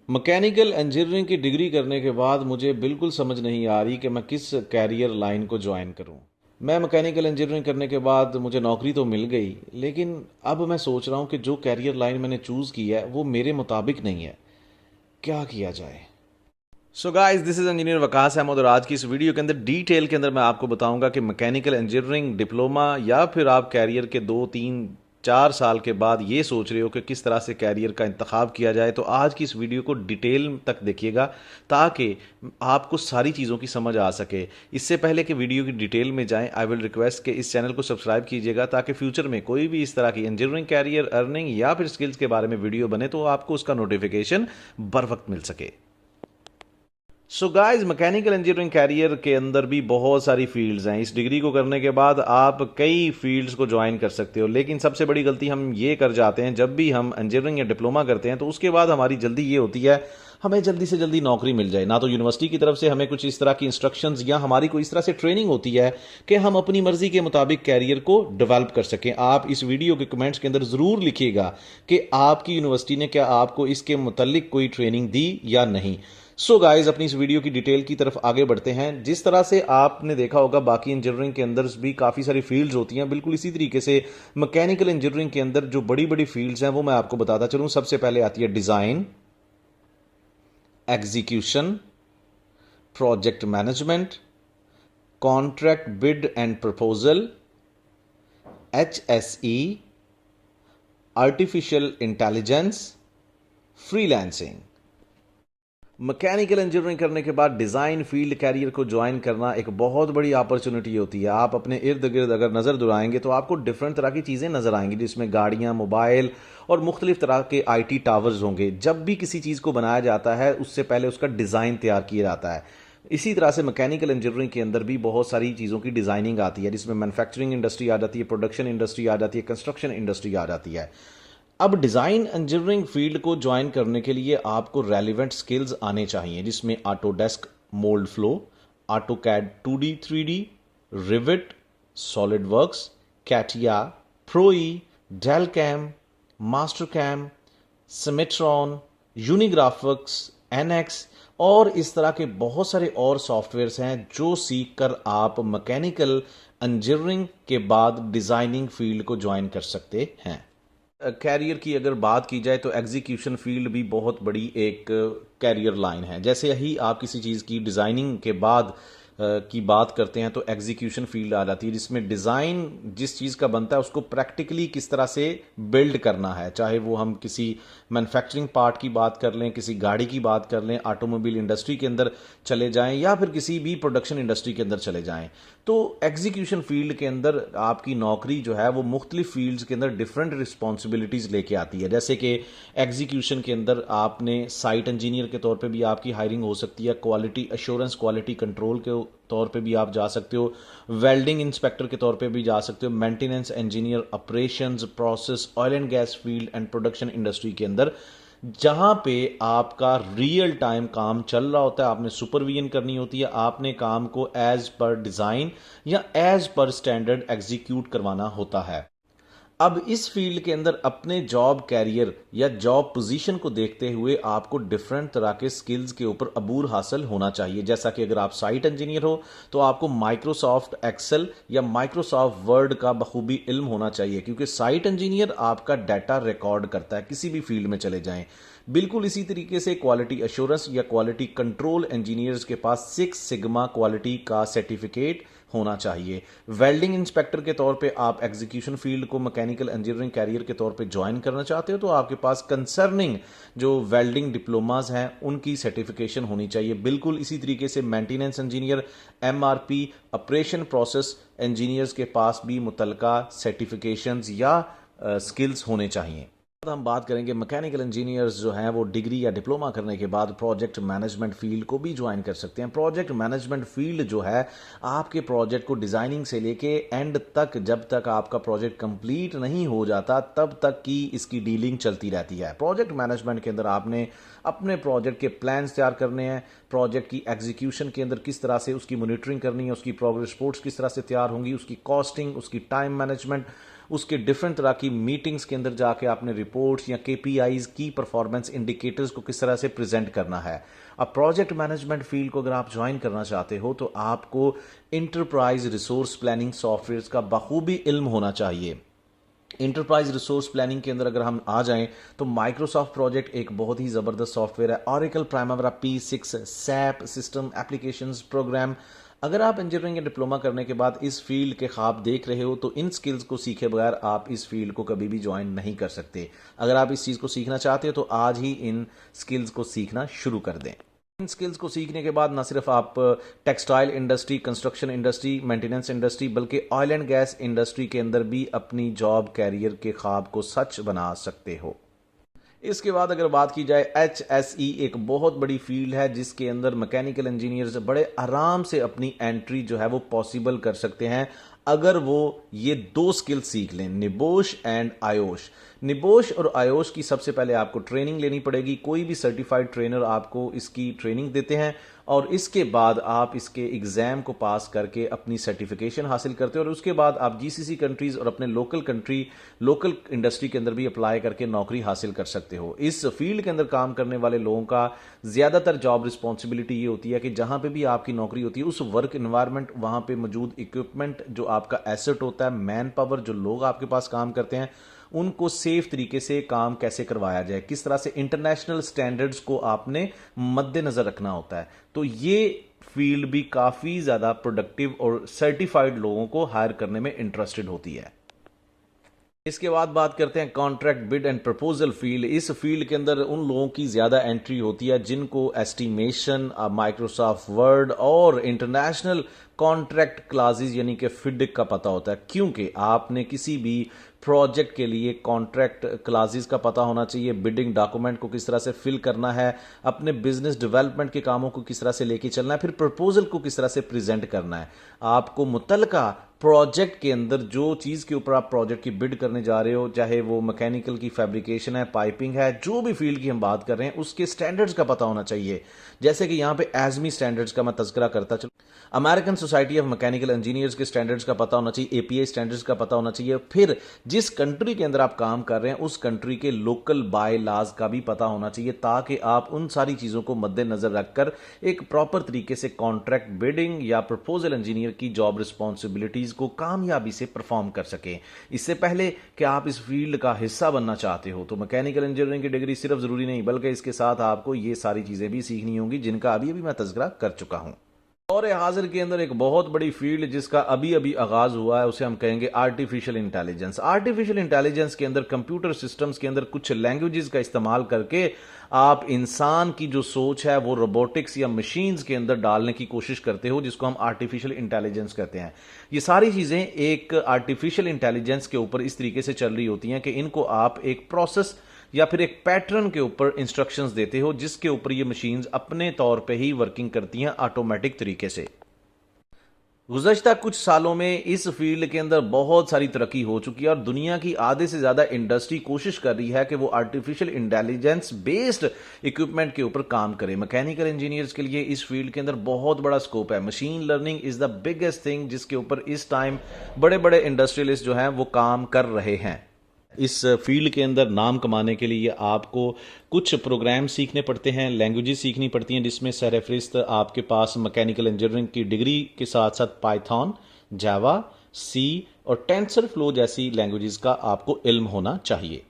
Mechanical engineering की degree करने के बाद मुझे बिल्कुल समझ नहीं आ रही कि मैं किस कैरियर लाइन को ज्वाइन करूं। मैं मैकेनिकल इंजीनियरिंग करने के बाद मुझे नौकरी तो मिल गई, लेकिन अब मैं सोच रहा हूं कि जो कैरियर लाइन मैंने चूज़ की है वो मेरे मुताबिक नहीं है। क्या किया जाए? So guys, this is engineer Waqas Ahmed और आज की इस वीडियो के अंदर डिटेल के अंदर मैं आपको बताऊंगा कि मैकेनिकल इंजीनियरिंग डिप्लोमा या फिर आप कैरियर के 2 3 4 साल के बाद ये सोच रहे हो कि किस तरह से कैरियर का इंतखाब किया जाए, तो आज की इस वीडियो को डिटेल तक देखिएगा ताकि आपको सारी चीज़ों की समझ आ सके। इससे पहले कि वीडियो की डिटेल में जाएं, आई विल रिक्वेस्ट कि इस चैनल को सब्सक्राइब कीजिएगा ताकि फ्यूचर में कोई भी इस तरह की इंजीनियरिंग कैरियर, अर्निंग या फिर स्किल्स के बारे में वीडियो बने तो आपको उसका नोटिफिकेशन बर वक्त मिल सके। So guys, mechanical engineering career के अंदर भी बहुत सारी फील्ड्स हैं। इस डिग्री को करने के बाद आप कई फील्ड्स को ज्वाइन कर सकते हो, लेकिन सबसे बड़ी गलती हम ये कर जाते हैं जब भी हम इंजीनियरिंग या डिप्लोमा करते हैं तो उसके बाद हमारी जल्दी ये होती है हमें जल्दी से जल्दी नौकरी मिल जाए। ना तो यूनिवर्सिटी की तरफ से हमें कुछ इस तरह की इंस्ट्रक्शंस या हमारी कोई इस तरह से ट्रेनिंग होती है कि हम अपनी मर्जी के मुताबिक कैरियर को डेवलप कर सकें। आप इस वीडियो के कमेंट्स के अंदर ज़रूर लिखिएगा कि आपकी यूनिवर्सिटी ने क्या आपको इसके मुतल्लिक कोई ट्रेनिंग दी या नहीं। सो गाइस, अपनी इस वीडियो की डिटेल की तरफ आगे बढ़ते हैं। जिस तरह से आपने देखा होगा बाकी इंजीनियरिंग के अंदर भी काफ़ी सारी फील्ड्स होती हैं, बिल्कुल इसी तरीके से मैकेनिकल इंजीनियरिंग के अंदर जो बड़ी बड़ी फील्ड्स हैं वो मैं आपको बताता चलूँ। सबसे पहले आती है design, execution, project management, contract bid and proposal, HSE, artificial intelligence, freelancing. Mechanical engineering करने के बाद डिज़ाइन फील्ड कैरियर को ज्वाइन करना एक बहुत बड़ी अपॉर्चुनिटी होती है। आप अपने इर्द गिर्द अगर नज़र दुराएंगे तो आपको डिफरेंट तरह की चीज़ें नज़र आएंगी, जिसमें गाड़ियाँ, मोबाइल और मुख्तलिफ तरह के IT टावर्स होंगे। जब भी किसी चीज़ को बनाया जाता है उससे पहले उसका डिज़ाइन तैयार किया जाता है। इसी तरह से मैकेनिकल इंजीनियरिंग के अंदर भी बहुत सारी चीज़ों की डिज़ाइनिंग आती है, जिसमें मैन्युफैक्चरिंग इंडस्ट्री आ जाती है, प्रोडक्शन इंडस्ट्री आ जाती है, कंस्ट्रक्शन इंडस्ट्री आ जाती है। अब डिज़ाइन इंजीनियरिंग फील्ड को ज्वाइन करने के लिए आपको रेलिवेंट स्किल्स आने चाहिए, जिसमें Autodesk, Moldflow, AutoCAD 2D 3D, Revit, SolidWorks, CATIA, Pro E, Delcam, Mastercam, Cimatron, Unigraphics, NX और इस तरह के बहुत सारे और सॉफ्टवेयर्स हैं जो सीख कर आप मैकेनिकल इंजीनियरिंग के बाद डिज़ाइनिंग फील्ड को ज्वाइन कर सकते हैं। कैरियर की अगर बात की जाए तो एग्जीक्यूशन फील्ड भी बहुत बड़ी एक कैरियर लाइन है। जैसे ही आप किसी चीज़ की डिज़ाइनिंग के बाद की बात करते हैं तो एग्जीक्यूशन फील्ड आ जाती है, जिसमें डिज़ाइन जिस चीज़ का बनता है उसको प्रैक्टिकली किस तरह से बिल्ड करना है। चाहे वो हम किसी मैन्युफैक्चरिंग पार्ट की बात कर लें, किसी गाड़ी की बात कर लें, ऑटोमोबाइल इंडस्ट्री के अंदर चले जाएं या फिर किसी भी प्रोडक्शन इंडस्ट्री के अंदर चले जाएं, तो एग्जीक्यूशन फील्ड के अंदर आपकी नौकरी जो है वो मुख्तलिफ फील्ड्स के अंदर डिफरेंट रिस्पॉन्सिबिलिटीज़ लेके आती है। जैसे कि एग्जीक्यूशन के अंदर आपने साइट इंजीनियर के तौर पे भी आपकी हायरिंग हो सकती है, क्वालिटी अश्योरेंस, क्वालिटी कंट्रोल के तौर पे भी आप जा सकते हो, वेल्डिंग इंस्पेक्टर के तौर पे भी जा सकते हो, maintenance engineer, operations, process, oil and gas field and production industry के अंदर जहां पे आपका रियल टाइम काम चल रहा होता है, आपने सुपरविजन करनी होती है, आपने काम को एज पर डिज़ाइन या एज पर स्टैंडर्ड एग्जीक्यूट करवाना होता है। अब इस फील्ड के अंदर अपने जॉब कैरियर या जॉब पोजीशन को देखते हुए आपको डिफरेंट तरह के स्किल्स के ऊपर अबूर हासिल होना चाहिए। जैसा कि अगर आप साइट इंजीनियर हो तो आपको माइक्रोसॉफ्ट एक्सेल या माइक्रोसॉफ्ट वर्ड का बखूबी इल्म होना चाहिए, क्योंकि साइट इंजीनियर आपका डाटा रिकॉर्ड करता है किसी भी फील्ड में चले जाएं। बिल्कुल इसी तरीके से क्वालिटी अश्योरेंस या क्वालिटी कंट्रोल इंजीनियर्स के पास 6 सिग्मा क्वालिटी का सर्टिफिकेट होना चाहिए। वेल्डिंग इंस्पेक्टर के तौर पे आप एग्जीक्यूशन फील्ड को मैकेनिकल इंजीनियरिंग कैरियर के तौर पे ज्वाइन करना चाहते हो तो आपके पास कंसर्निंग जो वेल्डिंग डिप्लोमास हैं उनकी सर्टिफिकेशन होनी चाहिए। बिल्कुल इसी तरीके से maintenance engineer, MRP, operation process engineers के पास भी मुतलका सर्टिफिकेशंस या स्किल्स होने चाहिए। हम बात करेंगे मैकेनिकल इंजीनियर्स जो हैं वो डिग्री या डिप्लोमा करने के बाद प्रोजेक्ट मैनेजमेंट फील्ड को भी ज्वाइन कर सकते हैं। प्रोजेक्ट मैनेजमेंट फील्ड जो है आपके प्रोजेक्ट को डिज़ाइनिंग से लेके एंड तक, जब तक आपका प्रोजेक्ट कंप्लीट नहीं हो जाता तब तक की इसकी डीलिंग चलती रहती है। प्रोजेक्ट मैनेजमेंट के अंदर आपने अपने प्रोजेक्ट के प्लान्स तैयार करने हैं, प्रोजेक्ट की एग्जीक्यूशन के अंदर किस तरह से उसकी मॉनिटरिंग करनी है, उसकी प्रोग्रेस रिपोर्ट्स किस तरह से तैयार होंगी, उसकी कॉस्टिंग, उसकी टाइम मैनेजमेंट, उसके डिफरेंट तरह की मीटिंग्स के अंदर जाके आपने रिपोर्ट्स या केपीआईज की परफॉर्मेंस इंडिकेटर्स को किस तरह से प्रेजेंट करना है। अब प्रोजेक्ट मैनेजमेंट फील्ड को अगर आप ज्वाइन करना चाहते हो तो आपको इंटरप्राइज रिसोर्स प्लानिंग सॉफ्टवेयर का बखूबी इल्म होना चाहिए। इंटरप्राइज रिसोर्स प्लानिंग के अंदर अगर हम आ जाएं तो माइक्रोसॉफ्ट प्रोजेक्ट एक बहुत ही ज़बरदस्त सॉफ्टवेयर है। Oracle Primavera P6, SAP system applications program. अगर आप इंजीनियरिंग या डिप्लोमा करने के बाद इस फील्ड के ख्वाब देख रहे हो तो इन स्किल्स को सीखे बगैर आप इस फील्ड को कभी भी ज्वाइन नहीं कर सकते। अगर आप इस चीज़ को सीखना चाहते हो तो आज ही इन स्किल्स को सीखना शुरू कर दें। इन स्किल्स को सीखने के बाद ना सिर्फ आप textile industry, construction industry, maintenance industry, बल्कि ऑयल एंड गैस इंडस्ट्री के अंदर भी अपनी जॉब कैरियर के ख्वाब को सच बना सकते हो। इसके बाद अगर बात की जाए HSE, एक बहुत बड़ी फील्ड है जिसके अंदर मैकेनिकल इंजीनियर्स बड़े आराम से अपनी एंट्री जो है वो पॉसिबल कर सकते हैं अगर वो ये दो स्किल सीख लें, निबोश एंड आयोश। निबोश और आयोश की सबसे पहले आपको ट्रेनिंग लेनी पड़ेगी। कोई भी सर्टिफाइड ट्रेनर आपको इसकी ट्रेनिंग देते हैं और इसके बाद आप इसके एग्जाम को पास करके अपनी सर्टिफिकेशन हासिल करते हो और उसके बाद आप GCC कंट्रीज और अपने लोकल इंडस्ट्री के अंदर भी अप्लाई करके नौकरी हासिल कर सकते हो। इस फील्ड के अंदर काम करने वाले लोगों का ज्यादातर जॉब रिस्पॉन्सिबिलिटी ये होती है कि जहां पे भी आपकी नौकरी होती है उस वर्क एनवायरनमेंट, वहां पे मौजूद इक्विपमेंट, जो आपका एसेट होता है, मैन पावर, जो लोग आपके पास काम करते हैं, उनको सेफ तरीके से काम कैसे करवाया जाए, किस तरह से इंटरनेशनल स्टैंडर्ड्स को आपने मद्देनजर रखना होता है। तो ये फील्ड भी काफी ज्यादा प्रोडक्टिव और सर्टिफाइड लोगों को हायर करने में इंटरेस्टेड होती है। इसके बाद बात करते हैं contract bid and proposal field. इस फील्ड के अंदर उन लोगों की ज्यादा एंट्री होती है जिनको एस्टिमेशन, माइक्रोसॉफ्ट वर्ड और इंटरनेशनल कॉन्ट्रैक्ट क्लासेस यानी कि फिड का पता होता है, क्योंकि आपने किसी भी प्रोजेक्ट के लिए कॉन्ट्रैक्ट क्लासेस का पता होना चाहिए, बिडिंग डॉक्यूमेंट को किस तरह से फिल करना है, अपने बिजनेस डेवलपमेंट के कामों को किस तरह से लेके चलना है, फिर प्रपोजल को किस तरह से प्रेजेंट करना है। आपको मुतलका प्रोजेक्ट के अंदर जो चीज़ के ऊपर आप प्रोजेक्ट की बिड करने जा रहे हो, चाहे वो मैकेनिकल की फैब्रिकेशन है, पाइपिंग है, जो भी फील्ड की हम बात कर रहे हैं, उसके स्टैंडर्ड्स का पता होना चाहिए। जैसे कि यहाँ पे एजमी स्टैंडर्ड्स का मैं तज़किरा करता चलूं, American society of mechanical engineers के स्टैंडर्ड्स का पता होना चाहिए, API स्टैंडर्ड्स का पता होना चाहिए। फिर जिस कंट्री के अंदर आप काम कर रहे हैं उस कंट्री के लोकल बाय लॉज का भी पता होना चाहिए, ताकि आप उन सारी चीज़ों को मद्देनजर रखकर एक प्रॉपर तरीके से कॉन्ट्रैक्ट बिडिंग या प्रपोजल इंजीनियर की जॉब रिस्पॉन्सिबिलिटीज को कामयाबी से परफॉर्म कर सकें। इससे पहले कि आप इस फील्ड का हिस्सा बनना चाहते हो तो मैकेनिकल इंजीनियरिंग की डिग्री सिर्फ जरूरी नहीं, बल्कि इसके साथ आपको ये सारी चीजें भी सीखनी होंगी जिनका अभी अभी मैं तज़किरा कर चुका हूं। और हाजिर के अंदर एक बहुत बड़ी फील्ड जिसका अभी अभी आगाज हुआ है उसे हम कहेंगे आर्टिफिशियल इंटेलिजेंस। आर्टिफिशियल इंटेलिजेंस के अंदर कंप्यूटर सिस्टम्स के अंदर कुछ लैंग्वेजेस का इस्तेमाल करके आप इंसान की जो सोच है वो रोबोटिक्स या मशीन्स के अंदर डालने की कोशिश करते हो, जिसको हम आर्टिफिशियल इंटेलिजेंस कहते हैं। ये सारी चीजें एक आर्टिफिशियल इंटेलिजेंस के ऊपर इस तरीके से चल रही होती हैं कि इनको आप एक प्रोसेस या फिर एक पैटर्न के ऊपर इंस्ट्रक्शंस देते हो जिसके ऊपर ये मशीन्स अपने तौर पे ही वर्किंग करती हैं ऑटोमेटिक तरीके से। गुज़श्ता कुछ सालों में इस फील्ड के अंदर बहुत सारी तरक्की हो चुकी है और दुनिया की आधे से ज्यादा इंडस्ट्री कोशिश कर रही है कि वो आर्टिफिशियल इंटेलिजेंस बेस्ड इक्विपमेंट के ऊपर काम करे। मैकेनिकल इंजीनियर्स के लिए इस फील्ड के अंदर बहुत बड़ा स्कोप है। Machine learning is the biggest thing जिसके ऊपर इस टाइम बड़े बड़े इंडस्ट्रियलिस्ट जो हैं वो काम कर रहे हैं। इस फील्ड के अंदर नाम कमाने के लिए आपको कुछ प्रोग्राम सीखने पड़ते हैं, लैंग्वेजेस सीखनी पड़ती हैं, जिसमें सरफरिस्त आपके पास मैकेनिकल इंजीनियरिंग की डिग्री के साथ साथ पाइथन, जावा, सी और टेंसर फ्लो जैसी लैंग्वेजेस का आपको इल्म होना चाहिए।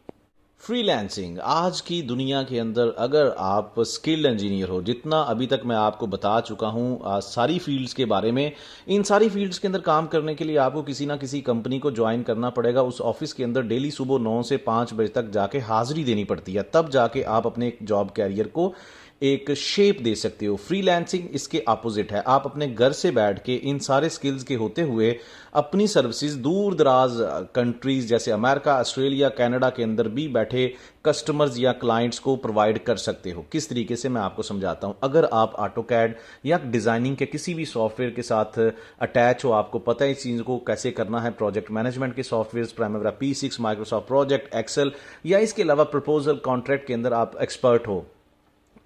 फ्रीलांसिंग आज की दुनिया के अंदर अगर आप स्किल्ड इंजीनियर हो, जितना अभी तक मैं आपको बता चुका हूं सारी फील्ड्स के बारे में, इन सारी फील्ड्स के अंदर काम करने के लिए आपको किसी ना किसी कंपनी को ज्वाइन करना पड़ेगा। उस ऑफिस के अंदर डेली सुबह 9 से 5 बजे तक जाके हाजिरी देनी पड़ती है, तब जाके आप अपने एक जॉब कैरियर को एक शेप दे सकते हो। फ्रीलांसिंग इसके अपोजिट है। आप अपने घर से बैठ के इन सारे स्किल्स के होते हुए अपनी सर्विसेज दूर दराज कंट्रीज जैसे अमेरिका, ऑस्ट्रेलिया, कनाडा के अंदर भी बैठे कस्टमर्स या क्लाइंट्स को प्रोवाइड कर सकते हो। किस तरीके से मैं आपको समझाता हूं। अगर आप ऑटोकैड या डिजाइनिंग के किसी भी सॉफ्टवेयर के साथ अटैच हो, आपको पता है इस चीज को कैसे करना है, प्रोजेक्ट मैनेजमेंट के software Primavera P6, Microsoft Project, Excel या इसके अलावा प्रपोजल कॉन्ट्रैक्ट के अंदर आप एक्सपर्ट हो,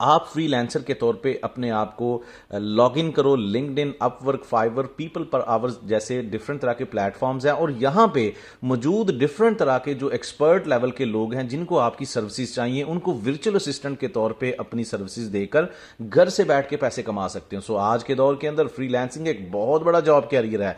आप फ्रीलांसर के तौर पे अपने आप को लॉग इन करो, LinkedIn, Upwork, Fiverr, people per hours जैसे डिफरेंट तरह के प्लेटफॉर्म्स हैं और यहाँ पे मौजूद डिफरेंट तरह के जो एक्सपर्ट लेवल के लोग हैं जिनको आपकी सर्विसेज चाहिए, उनको वर्चुअल असिस्टेंट के तौर पे अपनी सर्विसेज देकर घर से बैठ के पैसे कमा सकते हो। सो आज के दौर के अंदर फ्रीलांसिंग एक बहुत बड़ा जॉब कैरियर है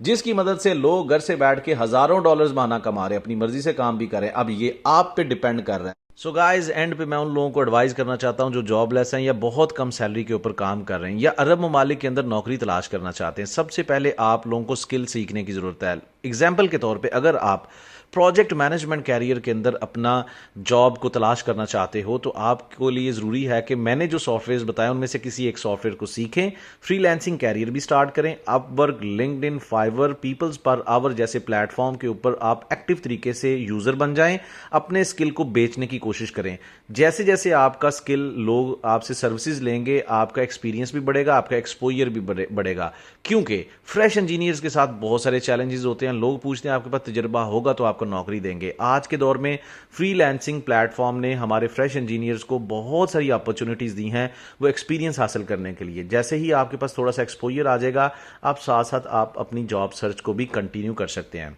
जिसकी मदद से लोग घर से बैठ के हजारों डॉलर्स माना कमा रहे हैं, अपनी मर्जी से काम भी करें। अब ये आप पे डिपेंड कर रहे हैं। सो गाइज एंड पे मैं उन लोगों को एडवाइस करना चाहता हूं जो जॉबलेस हैं या बहुत कम सैलरी के ऊपर काम कर रहे हैं या अरब ममालिक के अंदर नौकरी तलाश करना चाहते हैं। सबसे पहले आप लोगों को स्किल सीखने की जरूरत है। एग्जाम्पल के तौर पे अगर आप प्रोजेक्ट मैनेजमेंट कैरियर के अंदर अपना जॉब को तलाश करना चाहते हो तो आपको लिए ज़रूरी है कि मैंने जो सॉफ्टवेयर बताए उनमें से किसी एक सॉफ्टवेयर को सीखें, फ्रीलांसिंग कैरियर भी स्टार्ट करें। Upwork, LinkedIn, Fiverr, peoples per hour जैसे प्लेटफॉर्म के ऊपर आप एक्टिव तरीके से यूज़र बन जाएं, अपने स्किल को बेचने की कोशिश करें। जैसे जैसे आपका स्किल लोग आपसे सर्विसेज लेंगे, आपका एक्सपीरियंस भी बढ़ेगा, आपका एक्सपोजर भी बढ़ेगा। क्योंकि फ्रेश इंजीनियर्स के साथ बहुत सारे चैलेंजेस होते हैं। लोग पूछते हैं आपके पास तजर्बा होगा तो आपको नौकरी देंगे। आज के दौर में फ्रीलांसिंग प्लेटफॉर्म ने हमारे फ्रेश इंजीनियर्स को बहुत सारी अपॉर्चुनिटीज दी हैं वो एक्सपीरियंस हासिल करने के लिए। जैसे ही आपके पास थोड़ा सा एक्सपोजर आ जाएगा, आप साथ साथ आप अपनी जॉब सर्च को भी कंटिन्यू कर सकते हैं।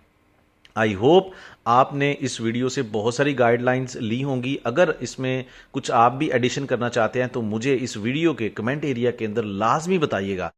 आई होप आपने इस वीडियो से बहुत सारी गाइडलाइंस ली होंगी। अगर इसमें कुछ आप भी एडिशन करना चाहते हैं तो मुझे इस वीडियो के कमेंट एरिया के अंदर लाजमी बताइएगा।